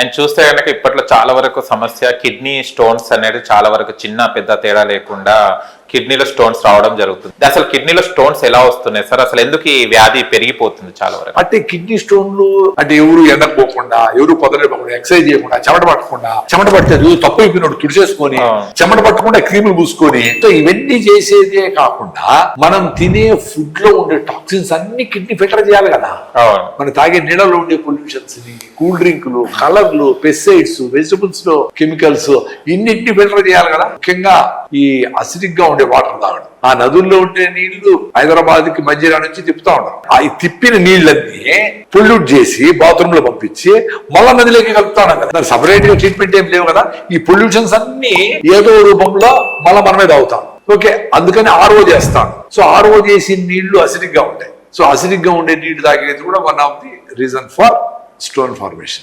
And చూస్తే కనుక ఇప్పట్లో చాలా వరకు సమస్య కిడ్నీ స్టోన్స్ అనేది చాలా వరకు చిన్న పెద్ద తేడా లేకుండా కిడ్నీలో స్టోన్స్ రావడం జరుగుతుంది. అసలు కిడ్నీలో స్టోన్స్ ఎలా వస్తున్నాయి సార్? అసలు ఎందుకు ఈ వ్యాధి పెరిగిపోతుంది చాలా వరకు? అంటే కిడ్నీ స్టోన్లు అంటే ఎవరు ఎండకపోకుండా, ఎవరు పొదలేకుండా, ఎక్సర్సైజ్ చేయకుండా, చెమట పట్టకుండా, చెమట పడితే తప్పు అయిపోయినప్పుడు తుడిచేసుకొని, చెమట పట్టకుండా క్రీములు పూసుకొని, ఇవన్నీ చేసేదే కాకుండా మనం తినే ఫుడ్ లో ఉండే టాక్సిన్స్ అన్ని కిడ్నీ ఫిల్టర్ చేయాలి కదా. మనం తాగే నీళ్ళలో ఉండే పొల్యూషన్స్ ని, కూల్ డ్రింకులు, కలర్లు, పెస్టిసైడ్స్, వెజిటబుల్స్ లో కెమికల్స్ ఇన్నింటిని ఫిల్టర్ చేయాలి కదా. ముఖ్యంగా ఈ అసిడిక్ గా ఉండే వాటర్ తాగడం, ఆ నదుల్లో ఉండే నీళ్లు హైదరాబాద్ కి మంజీరా నుంచి తిప్పుతా ఉంటారు. ఆ తిప్పిన నీళ్ళన్నీ పొల్యూట్ చేసి బాత్రూమ్ లో పంపించి మళ్ళా నదిలోకి కలుపుతా ఉన్నాం కదా. సపరేట్ గా ట్రీట్మెంట్ ఏం లేవు కదా. ఈ పొల్యూషన్స్ అన్ని ఏదో రూపంలో మళ్ళా మనమే తాగుతాం. ఓకే, అందుకని ఆర్ఓ చేస్తాం. సో ఆర్ఓ చేసి నీళ్లు అసిడిక్ గా ఉంటాయి. సో అసిడిక్ గా ఉండే నీళ్లు తాగేది కూడా one of the reason for stone formation.